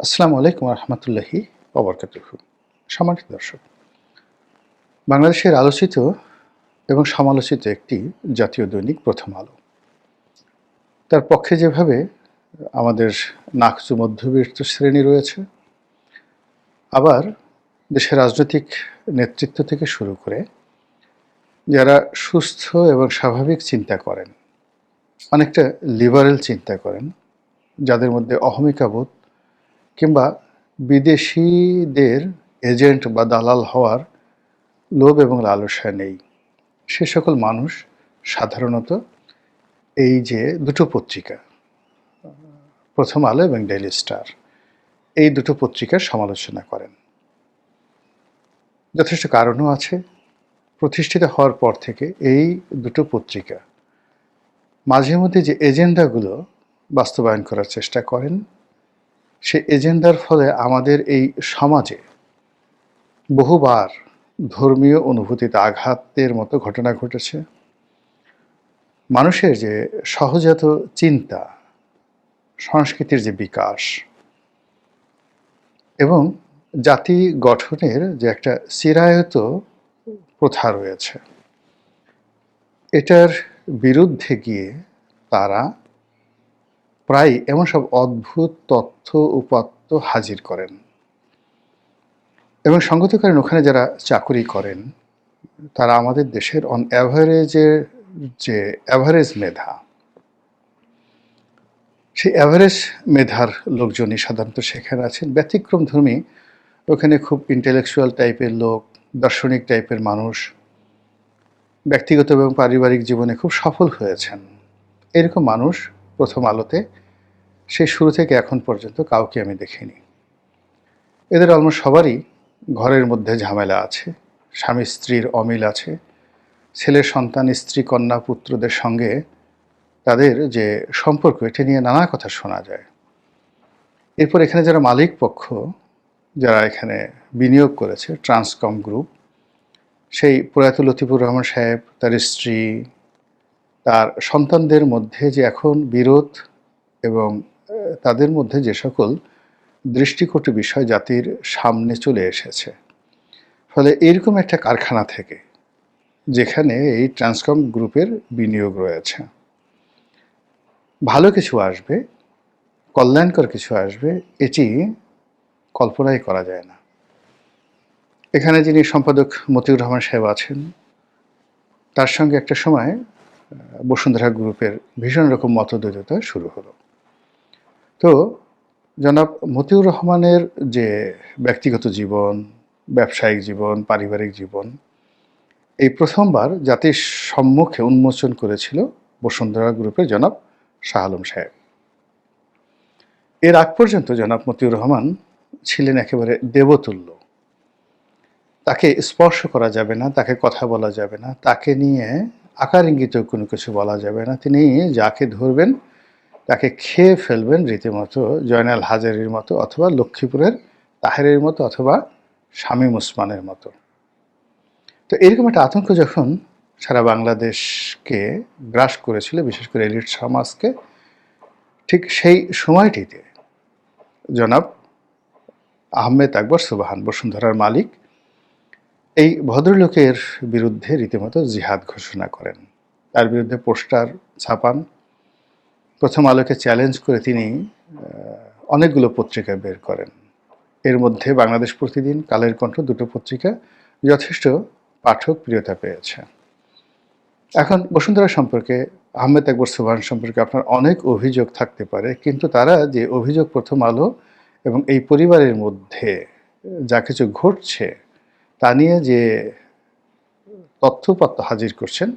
আসসালামু আলাইকুম রহমতুল্লাহি ওবরকাতুহু। সম্মানিত দর্শক, বাংলাদেশের আলোচিত এবং সমালোচিত একটি জাতীয় দৈনিক প্রথম আলো। তার পক্ষে যেভাবে আমাদের নাকচু মধ্যবিত্ত শ্রেণী রয়েছে, আবার দেশের রাজনৈতিক নেতৃত্ব থেকে শুরু করে যারা সুস্থ এবং স্বাভাবিক চিন্তা করেন, অনেকটা লিবারেল চিন্তা করেন, যাদের মধ্যে অহমিকাবোধ কিংবা বিদেশিদের এজেন্ট বা দালাল হওয়ার লোভ এবং লালসা নেই, সে সকল মানুষ সাধারণত এই যে দুটো পত্রিকা, প্রথম আলো এবং ডেইলি স্টার, এই দুটো পত্রিকার সমালোচনা করেন। যথেষ্ট কারণও আছে। প্রতিষ্ঠিত হওয়ার পর থেকে এই দুটো পত্রিকা মাঝে মধ্যে যে এজেন্ডাগুলো বাস্তবায়ন করার চেষ্টা করেন, সে এজেন্ডার ফলে আমাদের এই সমাজে বহুবার ধর্মীয় অনুভূতিতে আঘাতের মতো ঘটনা ঘটেছে। মানুষের যে সহজাত চিন্তা, সংস্কৃতির যে বিকাশ এবং জাতি গঠনের যে একটা চিরায়ত প্রথা রয়েছে, এটার বিরুদ্ধে গিয়ে তারা প্রায় এমন সব অদ্ভুত তথ্য উপাত্ত হাজির করেন এবং সঙ্গত করেন। ওখানে যারা চাকুরি করেন তারা আমাদের দেশের অন অ্যাভারেজের যে অ্যাভারেজ মেধা, সেই অ্যাভারেজ মেধার লোকজনই সাধারণত সেখানে আছেন। ব্যতিক্রমধর্মী ওখানে খুব ইন্টেলেকচুয়াল টাইপের লোক, দার্শনিক টাইপের মানুষ, ব্যক্তিগত এবং পারিবারিক জীবনে খুব সফল হয়েছেন, এরকম মানুষ প্রথম আলোতে সেই শুরু থেকে এখন পর্যন্ত কাউকে আমি দেখিনি। এদের অলমোস্ট সবারই ঘরের মধ্যে ঝামেলা আছে, স্বামী স্ত্রীর অমিল আছে, ছেলের সন্তান, স্ত্রী, কন্যা, পুত্রদের সঙ্গে তাদের যে সম্পর্ক, এটা নিয়ে নানা কথা শোনা যায়। এরপর এখানে যারা মালিক পক্ষ, যারা এখানে বিনিয়োগ করেছে, ট্রান্সকম গ্রুপ, সেই প্রয়াত লতিফুর রহমান সাহেব, তার স্ত্রী, তার সন্তানদের মধ্যে যে এখন বিরোধ এবং তাদের মধ্যে যে সকল দৃষ্টিকটু বিষয় জাতির সামনে চলে এসেছে, ফলে এরকম একটা কারখানা থেকে যেখানে এই ট্রান্সকম গ্রুপের বিনিয়োগ রয়েছে, ভালো কিছু আসবে, কল্যাণকর কিছু আসবে, এটি কল্পনাই করা যায় না। এখানে যিনি সম্পাদক মতিউর রহমান সাহেব আছেন, তার সঙ্গে একটা সময় বসুন্ধরা গ্রুপের ভীষণ রকম মতদ্বৈধতা শুরু হলো। তো জনাব মতিউর রহমানের যে ব্যক্তিগত জীবন, ব্যবসায়িক জীবন, পারিবারিক জীবন, এই প্রথমবার জাতির সম্মুখে উন্মোচন করেছিল বসুন্ধরা গ্রুপের জনাব শাহ আলম সাহেব। এর আগ পর্যন্ত জনাব মতিউর রহমান ছিলেন একেবারে দেবতুল্য। তাকে স্পর্শ করা যাবে না, তাকে কথা বলা যাবে না, তাকে নিয়ে আকার ইঙ্গিতেও কোনো কিছু বলা যাবে না। তিনি যাকে ধরবেন তাকে খেয়ে ফেলবেন, রীতিমতো জয়নাল হাজারীর মতো, অথবা লক্ষ্মীপুরের তাহেরের মতো, অথবা শামীম ওসমানের মতো। তো এরকম একটা আতঙ্ক যখন সারা বাংলাদেশকে গ্রাস করেছিল, বিশেষ করে এলিট সমাজকে, ঠিক সেই সময়টিতে জনাব আহমেদ আকবর সুবহান, বসুন্ধরার মালিক, এই ভদ্রলোকের বিরুদ্ধে রীতিমতো জিহাদ ঘোষণা করেন। তার বিরুদ্ধে পোস্টার ছাপান। প্রথম আলোকে চ্যালেঞ্জ করে তিনি অনেকগুলো পত্রিকা বের করেন। এর মধ্যে বাংলাদেশ প্রতিদিন, কালের কণ্ঠ, দুটো পত্রিকা যথেষ্ট পাঠক প্রিয়তা পেয়েছে। এখন বসুন্ধরা সম্পর্কে, আহমেদ আকবর সুবহান সম্পর্কে আপনার অনেক অভিযোগ থাকতে পারে, কিন্তু তারা যে অভিযোগ প্রথম আলো এবং এই পরিবারের মধ্যে যা কিছু ঘটছে তা নিয়ে যে তথ্যপত্র হাজির করছেন,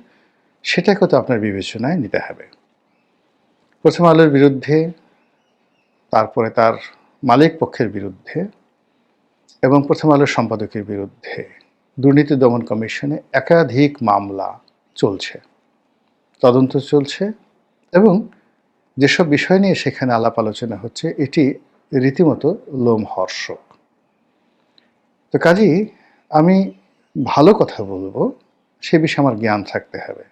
সেটাকে তো আপনার বিবেচনায় নিতে হবে। প্রথম আলোর বিরুদ্ধে, তারপরে তার মালিক পক্ষের বিরুদ্ধে এবং প্রথম আলোর সম্পাদকের বিরুদ্ধে দুর্নীতি দমন কমিশনে একাধিক মামলা চলছে, তদন্ত চলছে, এবং যেসব বিষয় নিয়ে সেখানে আলাপ আলোচনা হচ্ছে, এটি রীতিমতো লোমহর্ষক। তো কাজেই আমি ভালো কথা বলবো, সে বিষয়ে আমার জ্ঞান থাকতে হবে।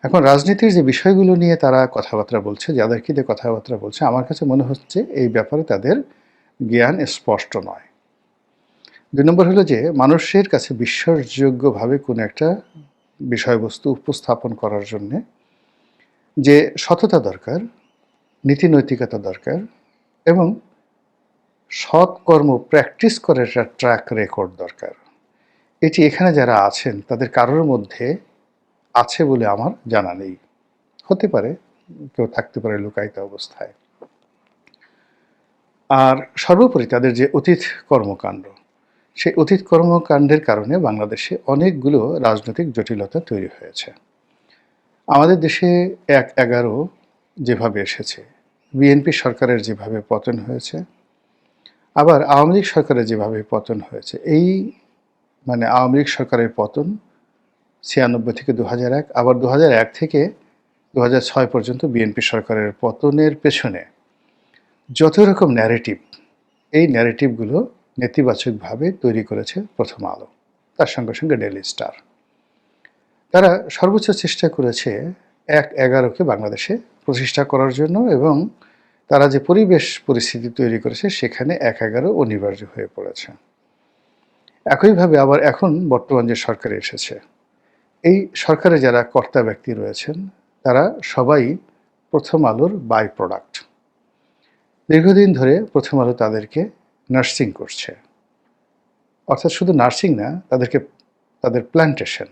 এখন রাজনীতির যে বিষয়গুলো নিয়ে তারা কথাবার্তা বলছে, যাদেরকে দিয়ে কথাবার্তা বলছে, আমার কাছে মনে হচ্ছে এই ব্যাপারে তাদের জ্ঞান স্পষ্ট নয়। ২ নম্বর হলো যে মানুষের কাছে বিশ্বাসযোগ্যভাবে কোনো একটা বিষয়বস্তু উপস্থাপন করার জন্যে যে সততা দরকার, নীতি নৈতিকতা দরকার এবং সৎ কর্ম প্র্যাকটিস করার একটা ট্র্যাক রেকর্ড দরকার। এটি এখানে যারা আছেন তাদের কারোর মধ্যে আছে বলে আমার জানা নেই। হতে পারে, কেউ থাকতে পারে লুকায়িত অবস্থায়। আর সর্বোপরি তাদের যে অতীত কর্মকাণ্ড, সেই অতীত কর্মকাণ্ডের কারণে বাংলাদেশে অনেকগুলো রাজনৈতিক জটিলতা তৈরি হয়েছে। আমাদের দেশে ১/১১ যেভাবে এসেছে, বিএনপি সরকারের যেভাবে পতন হয়েছে, আবার আওয়ামী লীগ সরকারের যেভাবে পতন হয়েছে, এই মানে আওয়ামী লীগ সরকারের পতন ৯৬ থেকে ২০০১, আবার ২০০১ থেকে ২০০৬ পর্যন্ত বিএনপি সরকারের পতনের পেছনে যত রকম ন্যারেটিভ, এই ন্যারেটিভগুলো নেতিবাচকভাবে তৈরি করেছে প্রথম আলো, তার সঙ্গে সঙ্গে ডেইলি স্টার। তারা সর্বোচ্চ চেষ্টা করেছে ১/১১কে বাংলাদেশে প্রতিষ্ঠা করার জন্য, এবং তারা যে পরিবেশ পরিস্থিতি তৈরি করেছে সেখানে ১/১১ অনিবার্য হয়ে পড়েছে। একইভাবে আবার এখন বর্তমান যে সরকার এসেছে, এই সরকারে যারা কর্তা ব্যক্তি রয়েছেন তারা সবাই প্রথম আলোর বাই প্রোডাক্ট। দীর্ঘদিন ধরে প্রথম আলো তাদেরকে নার্সিং করছে, অর্থাৎ শুধু নার্সিং না, তাদের প্ল্যান্টেশন,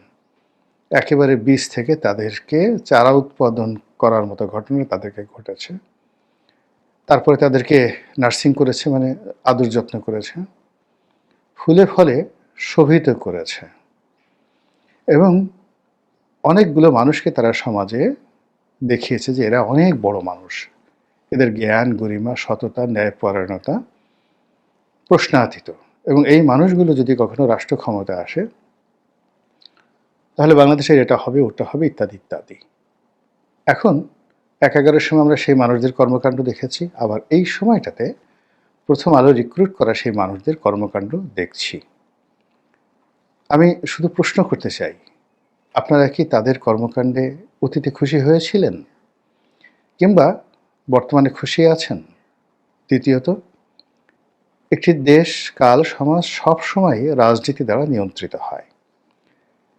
একেবারে বীজ থেকে তাদেরকে চারা উৎপাদন করার মতো ঘটনা তাদেরকে ঘটেছে। তারপরে তাদেরকে নার্সিং করেছে, মানে আদর যত্ন করেছে, ফুলে ফলে শোভিত করেছে, এবং অনেকগুলো মানুষকে তারা সমাজে দেখিয়েছে যে এরা অনেক বড় মানুষ, এদের জ্ঞান, গরিমা, সততা, ন্যায়পরায়ণতা প্রশ্নাতীত। এবং এই মানুষগুলো যদি কখনো রাষ্ট্র ক্ষমতায় আসে তাহলে বাংলাদেশের এটা হবে, ওটা হবে, ইত্যাদি ইত্যাদি। এখন ১/১১ সময় আমরা সেই মানুষদের কর্মকাণ্ড দেখেছি, আবার এই সময়টাতে প্রথম আলো রিক্রুট করা সেই মানুষদের কর্মকাণ্ড দেখছি। আমি শুধু প্রশ্ন করতে চাই, আপনারা কি তাদের কর্মকাণ্ডে অতীতে খুশি হয়েছিলেন, কিংবা বর্তমানে খুশি আছেন? দ্বিতীয়ত, একটি দেশ, কাল, সমাজ সবসময় রাজনীতি দ্বারা নিয়ন্ত্রিত হয়।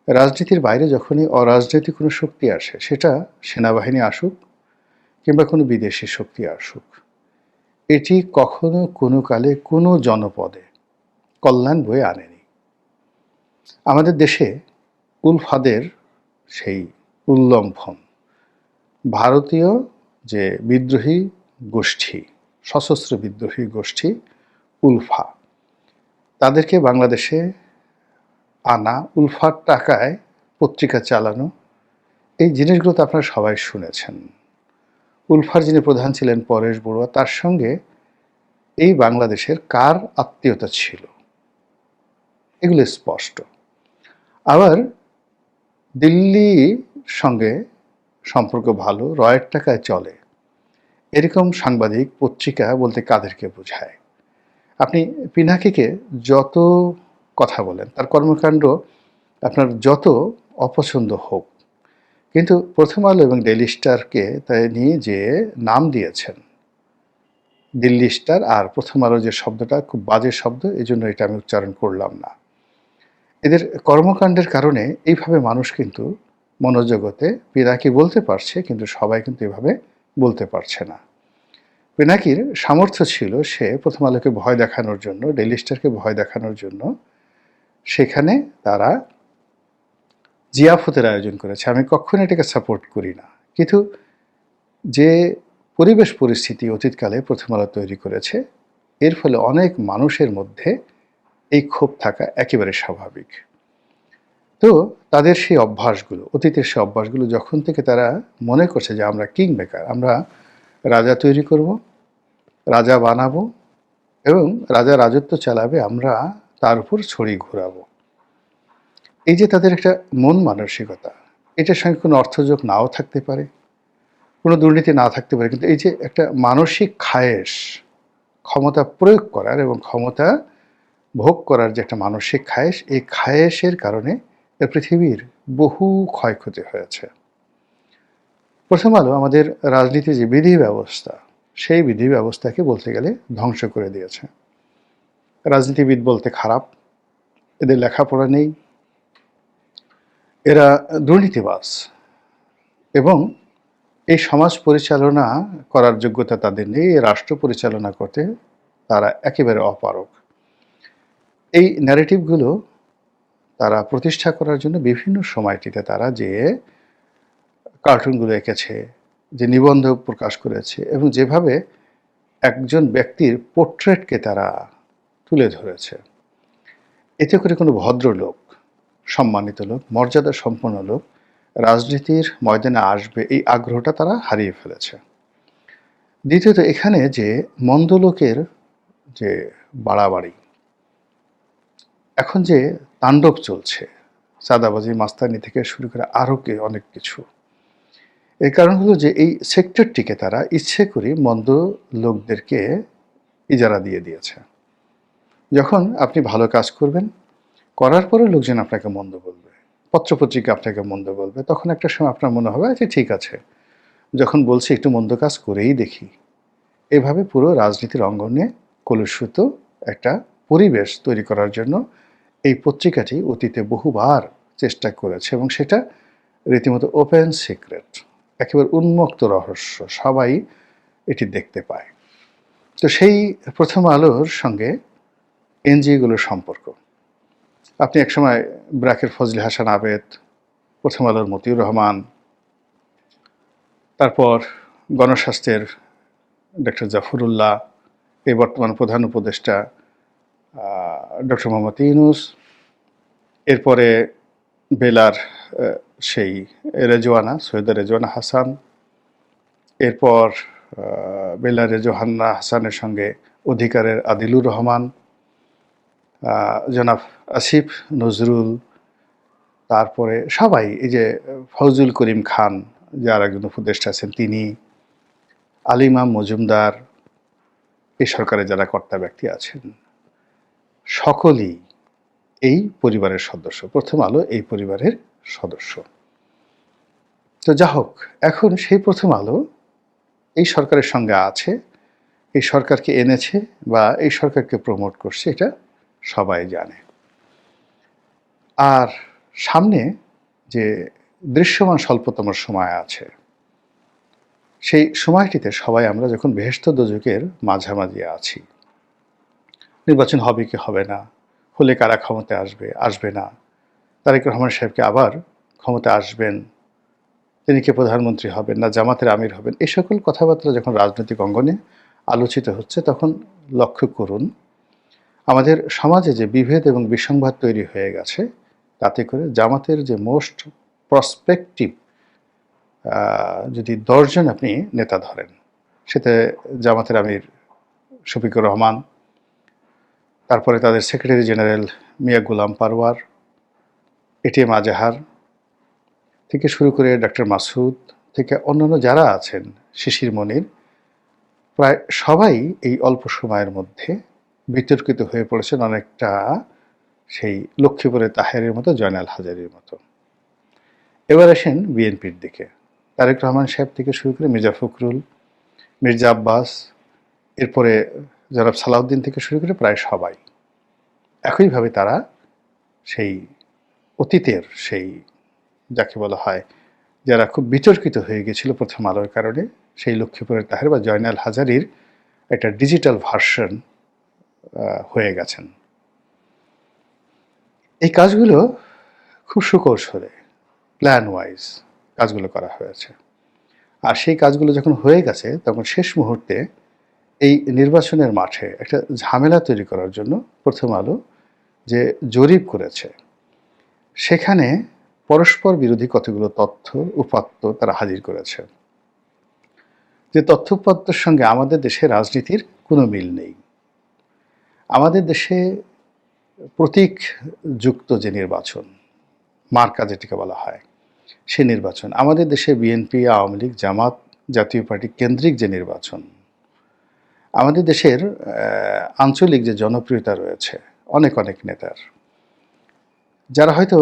রাজনীতির বাইরে যখনই অরাজনৈতিক কোনো শক্তি আসে, সেটা সেনাবাহিনী আসুক কিংবা কোনো বিদেশি শক্তি আসুক, এটি কখনো কোনো কালে কোনো জনপদে কল্যাণ বয়ে আনেনি। আমাদের দেশে উলফাদের সেই উল্লম্ফন, ভারতীয় যে বিদ্রোহী গোষ্ঠী, সশস্ত্র বিদ্রোহী গোষ্ঠী উলফা, তাদেরকে বাংলাদেশে আনা, উলফার টাকায় পত্রিকা চালানো, এই জিনিসগুলো তো আপনারা সবাই শুনেছেন। উলফার যিনি প্রধান ছিলেন পরেশ বড়ুয়া, তার সঙ্গে এই বাংলাদেশের কার আত্মীয়তা ছিল, এগুলো স্পষ্ট। আবার দিল্লির সঙ্গে সম্পর্ক ভালো, রয়ের টাকায় চলে, এরকম সাংবাদিক, পত্রিকা বলতে কাদেরকে বোঝায়? আপনি পিনাকিকে যত কথা বলেন, তার কর্মকাণ্ড আপনার যত অপছন্দ হোক, কিন্তু প্রথম আলো এবং ডেইলি স্টারকে তাই নিয়ে যে নাম দিয়েছেন দিল্লি স্টার, আর প্রথম আলো যে শব্দটা খুব বাজে শব্দ, এই জন্য এটা আমি উচ্চারণ করলাম না। এদের কর্মকাণ্ডের কারণে এইভাবে মানুষ কিন্তু মনোজগতে পিনাকি বলতে পারছে, কিন্তু সবাই কিন্তু এভাবে বলতে পারছে না। পিনাকির সামর্থ্য ছিল, সে প্রথম আলোকে ভয় দেখানোর জন্য, ডেইলি স্টারকে ভয় দেখানোর জন্য সেখানে তারা জিয়াফতের আয়োজন করেছে। আমি কখনো এটাকে সাপোর্ট করি না, কিন্তু যে পরিবেশ পরিস্থিতি অতীতকালে প্রথম আলো তৈরি করেছে, এর ফলে অনেক মানুষের মধ্যে এই ক্ষোভ থাকা একেবারে স্বাভাবিক। তো তাদের সেই অভ্যাসগুলো, অতীতের সেই অভ্যাসগুলো যখন থেকে তারা মনে করছে যে আমরা কিং মেকার, আমরা রাজা তৈরি করব, রাজা বানাবো, এবং রাজা রাজত্ব চালাবে, আমরা তার উপর ছড়ি ঘোরাবো, এই যে তাদের একটা মন মানসিকতা, এটার সঙ্গে কোনো অর্থযোগ নাও থাকতে পারে, কোনো দুর্নীতি না থাকতে পারে, কিন্তু এই যে একটা মানসিক খায়েশ, ক্ষমতা প্রয়োগ করার এবং ক্ষমতা ভোগ করার যে একটা মানসিক খায়েশ, এই খায়েশের কারণে পৃথিবীর বহু ক্ষয়ক্ষতি হয়েছে। প্রথম আলো আমাদের রাজনীতির যে বিধি ব্যবস্থা, সেই বিধি ব্যবস্থাকে বলতে গেলে ধ্বংস করে দিয়েছে। রাজনীতিবিদ বলতে খারাপ, এদের লেখাপড়া নেই, এরা দুর্নীতিবাজ এবং এই সমাজ পরিচালনা করার যোগ্যতা তাদের নেই, এই রাষ্ট্র পরিচালনা করতে তারা একেবারে অপারগ। এই ন্যারেটিভগুলো তারা প্রতিষ্ঠা করার জন্য বিভিন্ন সময়টিতে তারা যে কার্টুনগুলো এঁকেছে, যে নিবন্ধ প্রকাশ করেছে এবং যেভাবে একজন ব্যক্তির পোর্ট্রেটকে তারা তুলে ধরেছে, এতে করে কোনো ভদ্রলোক, সম্মানিত লোক, মর্যাদা সম্পন্ন লোক রাজনীতির ময়দানে আসবে এই আগ্রহটা তারা হারিয়ে ফেলেছে। দ্বিতীয়ত, এখানে যে মন্দ লোকের যে বাড়াবাড়ি, এখন যে তাণ্ডব চলছে, চাঁদাবাজি, মাস্তানি থেকে শুরু করে আরও অনেক কিছু, এর কারণ হলো যে এই সেক্টরটিকে তারা ইচ্ছে করে মন্দ লোকদেরকে ইজারা দিয়ে দিয়েছে। যখন আপনি ভালো কাজ করবেন, করার পরে লোকজন আপনাকে মন্দ বলবে, পত্রপত্রিকা আপনাকে মন্দ বলবে, তখন একটা সময় আপনার মনে হবে যে ঠিক আছে, যখন বলছি একটু মন্দ কাজ করেই দেখি। এভাবে পুরো রাজনীতির অঙ্গনে কলুষিত একটা পরিবেশ তৈরি করার জন্য এই পত্রিকাটি অতীতে বহুবার চেষ্টা করেছে এবং সেটা রীতিমতো ওপেন সিক্রেট, একেবারে উন্মুক্ত রহস্য, সবাই এটি দেখতে পায়। তো সেই প্রথম আলোর সঙ্গে এনজিওগুলোর সম্পর্ক, আপনি একসময় ব্র্যাকের ফজলে হাসান আবেদ, প্রথম আলোর মতিউর রহমান, তারপর গণস্বাস্থ্যের ডক্টর জাফরুল্লাহ, এই বর্তমান প্রধান উপদেষ্টা ডক্টর মোহাম্মদ ইউনূস, এরপরে বেলার সেই রেজওয়ানা, সৈয়দা রেজওয়ানা হাসান, এরপর বেলার রেজওয়ানা হাসানের সঙ্গে অধিকারের আদিলুর রহমান, জনাব আসিফ নজরুল, তারপরে সবাই, এই যে ফজলুল করিম খান যার একজন উপদেষ্টা আছেন তিনি, আলিমাম মজুমদার, এই সরকারে যারা কর্তা ব্যক্তি আছেন, সকলেই এই পরিবারের সদস্য, প্রথম আলো এই পরিবারের সদস্য। তো যা হোক, এখন সেই প্রথম আলো এই সরকারের সঙ্গে আছে, এই সরকারকে এনেছে বা এই সরকারকে প্রমোট করছে, এটা সবাই জানে। আর সামনে যে দৃশ্যমান স্বল্পতম সময় আছে, সেই সময়টিতে সবাই আমরা যখন বেহেশত দোজখের মাঝামাঝি আছি, নির্বাচন হবে কি হবে না, হলে কারা ক্ষমতায় আসবে, আসবে না, তারেক রহমান সাহেবকে আবার ক্ষমতা আসবেন, তিনি কি প্রধানমন্ত্রী হবেন না জামাতের আমির হবেন, এই সকল কথাবার্তা যখন রাজনৈতিক অঙ্গনে আলোচিত হচ্ছে, তখন লক্ষ্য করুন আমাদের সমাজে যে বিভেদ এবং বিসংবাদ তৈরি হয়ে গেছে, তাতে করে জামাতের যে মোস্ট প্রসপেক্টিভ যদি 10 জন আপনি নেতা ধরেন, সেতে জামাতের আমির শফিকুর রহমান, তারপরে তাদের সেক্রেটারি জেনারেল মিয়া গোলাম পারওয়ার, এটিএম আজাহার থেকে শুরু করে ডক্টর মাসুদ থেকে অন্যান্য যারা আছেন, শিশির মনির, প্রায় সবাই এই অল্প সময়ের মধ্যে বিতর্কিত হয়ে পড়েছেন, অনেকটা সেই লক্ষ্মীপুরের তাহেরের মতো, জয়নাল হাজারীর মতো। এবার আসেন বিএনপির দিকে, তারেক রহমান সাহেব থেকে শুরু করে মির্জা ফখরুল, মির্জা আব্বাস, এরপরে জনাব সালাউদ্দিন থেকে শুরু করে প্রায় সবাই একইভাবে তারা সেই অতীতের সেই যাকে বলা হয় যারা খুব বিতর্কিত হয়ে গেছিল প্রথম আলোর কারণে, সেই লক্ষ্মীপুরের তাহের বা জয়নাল হাজারীর একটা ডিজিটাল ভার্সন হয়ে গেছেন। এই কাজগুলো খুব সুকৌশলে, প্ল্যান ওয়াইজ কাজগুলো করা হয়েছে। আর সেই কাজগুলো যখন হয়ে গেছে, তখন শেষ মুহূর্তে এই নির্বাচনের মাঠে একটা ঝামেলা তৈরি করার জন্য প্রথম আলো যে জরিপ করেছে, সেখানে পরস্পর বিরোধী কতগুলো তথ্য উপাত্ত তারা হাজির করেছে, যে তথ্য উপাত্তের সঙ্গে আমাদের দেশে রাজনীতির কোনো মিল নেই। আমাদের দেশে প্রতীক যুক্ত যে নির্বাচন, মার্কা যেটিকে বলা হয়, সে নির্বাচন, আমাদের দেশে বিএনপি, আওয়ামী লীগ, জামাত, জাতীয় পার্টি কেন্দ্রিক যে নির্বাচন, আমাদের দেশের আঞ্চলিক যে জনপ্রিয়তা রয়েছে অনেক অনেক নেতার, যারা হয়তো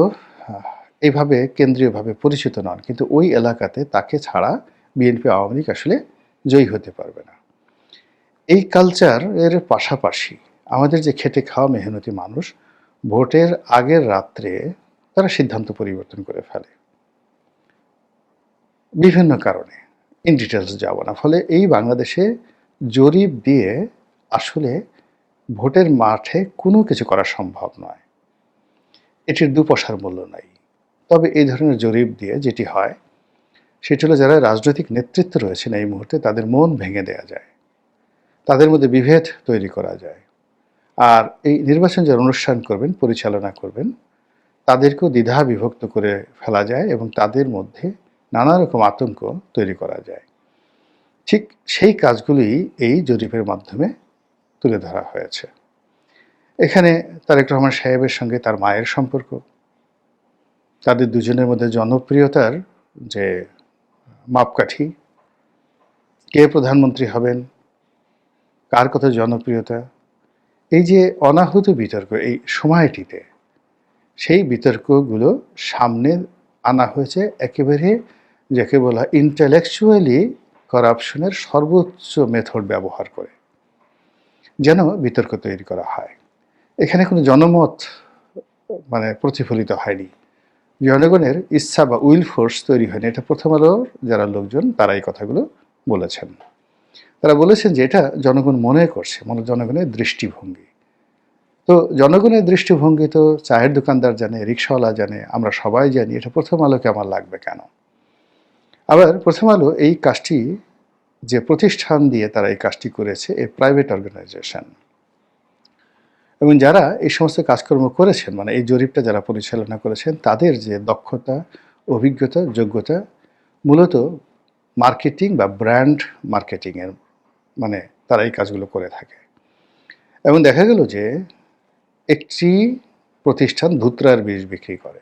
এইভাবে কেন্দ্রীয়ভাবে পরিচিত নন, কিন্তু ওই এলাকাতে তাকে ছাড়া বিএনপি আওয়ামী লীগ আসলে জয়ী হতে পারবে না। এই কালচার এর পাশাপাশি আমাদের যে খেটে খাওয়া মেহনতি মানুষ ভোটের আগের রাত্রে তারা সিদ্ধান্ত পরিবর্তন করে ফেলে বিভিন্ন কারণে, ইন ডিটেলস যাব না। ফলে এই বাংলাদেশে জরিপ দিয়ে আসলে ভোটের মাঠে কোনো কিছু করা সম্ভব নয়, এটির দুপয়সার মূল্য নাই। তবে এই ধরনের জরিপ দিয়ে যেটি হয় সেটি হলো যারা রাজনৈতিক নেতৃত্ব রয়েছেন এই মুহূর্তে তাদের মন ভেঙে দেওয়া যায়, তাদের মধ্যে বিভেদ তৈরি করা যায়। আর এই নির্বাচন যারা অনুষ্ঠান করবেন, পরিচালনা করবেন, তাদেরকেও দ্বিধা বিভক্ত করে ফেলা যায় এবং তাদের মধ্যে নানা রকম আতঙ্ক তৈরি করা যায়। ঠিক সেই কাজগুলি এই জরিপের মাধ্যমে তুলে ধরা হয়েছে। এখানে তারেক রহমান সাহেবের সঙ্গে তার মায়ের সম্পর্ক, তাদের দুজনের মধ্যে জনপ্রিয়তার যে মাপকাঠি, কে প্রধানমন্ত্রী হবেন, কার কত জনপ্রিয়তা, এই যে অনাহুত বিতর্ক এই সময়টিতে, সেই বিতর্কগুলো সামনে আনা হয়েছে একেবারে যাকে বলা ইন্টেলেকচুয়ালি করাপশনের সর্বোচ্চ মেথড ব্যবহার করে যেন বিতর্ক তৈরি করা হয়। এখানে কোনো জনমত প্রতিফলিত হয়নি, জনগণের ইচ্ছা বা উইল ফোর্স তৈরি হয়নি। এটা প্রথম আলোর যারা লোকজন তারা এই কথাগুলো বলেছেন। তারা বলেছেন যে এটা জনগণ মনে করছে, জনগণের দৃষ্টিভঙ্গি। তো জনগণের দৃষ্টিভঙ্গি তো চায়ের দোকানদার জানে, রিক্সাওয়ালা জানে, আমরা সবাই জানি। এটা প্রথম আলোকে আমার লাগবে কেন? আবার প্রথম আলো এই কাজটি যে প্রতিষ্ঠান দিয়ে তারা এই কাজটি করেছে, এই প্রাইভেট অর্গানাইজেশন, এবং যারা এই সমস্ত কাজকর্ম করেছেন এই জরিপটা যারা পরিচালনা করেছেন তাদের যে দক্ষতা, অভিজ্ঞতা, যোগ্যতা মূলত মার্কেটিং বা ব্র্যান্ড মার্কেটিংয়ের তারা এই কাজগুলো করে থাকে। এবং দেখা গেল যে একটি প্রতিষ্ঠান ধুতরার বীজ বিক্রি করে।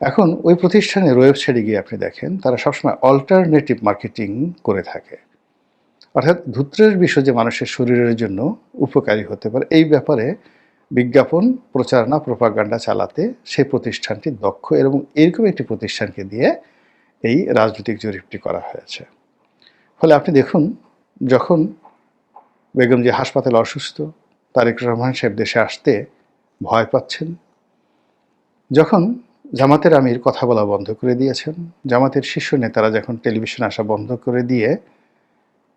এখন ওই প্রতিষ্ঠানের ওয়েবসাইটে গিয়ে আপনি দেখেন তারা সবসময় অল্টারনেটিভ মার্কেটিং করে থাকে, অর্থাৎ ধুত্রের বিষয় যে মানুষের শরীরের জন্য উপকারী হতে পারে এই ব্যাপারে বিজ্ঞাপন, প্রচারণা, প্রোপাগান্ডা চালাতে সেই প্রতিষ্ঠানটি দক্ষ, এবং এরকম একটি প্রতিষ্ঠানকে দিয়ে এই রাজনৈতিক জরিপটি করা হয়েছে। ফলে আপনি দেখুন, যখন বেগম যে হাসপাতালে অসুস্থ, তারেক রহমান সাহেব দেশে আসতে ভয় পাচ্ছেন, যখন জামাতের আমির কথা বলা বন্ধ করে দিয়েছেন, জামাতের শীর্ষ নেতারা যখন টেলিভিশনে আসা বন্ধ করে দিয়ে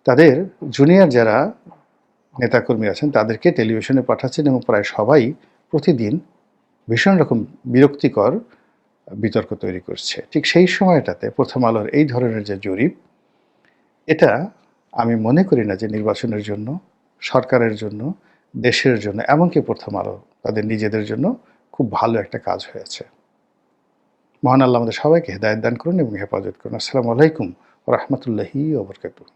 তাদের জুনিয়র যারা নেতাকর্মী আছেন তাদেরকে টেলিভিশনে পাঠাচ্ছেন, এবং প্রায় সবাই প্রতিদিন ভীষণ রকম বিরক্তিকর বিতর্ক তৈরি করছে, ঠিক সেই সময়টাতে প্রথম আলোর এই ধরনের যে জরিপ, এটা আমি মনে করি না যে নির্বাচনের জন্য, সরকারের জন্য, দেশের জন্য, এমনকি প্রথম আলো তাদের নিজেদের জন্য খুব ভালো একটা কাজ হয়েছে। মহান আল্লাহ আমাদের সবাইকে হেদায়েত দান করুন এবং হেফাজত করুন। আসসালামু আলাইকুম ওয়া রাহমাতুল্লাহি ওয়া বারাকাতুহু।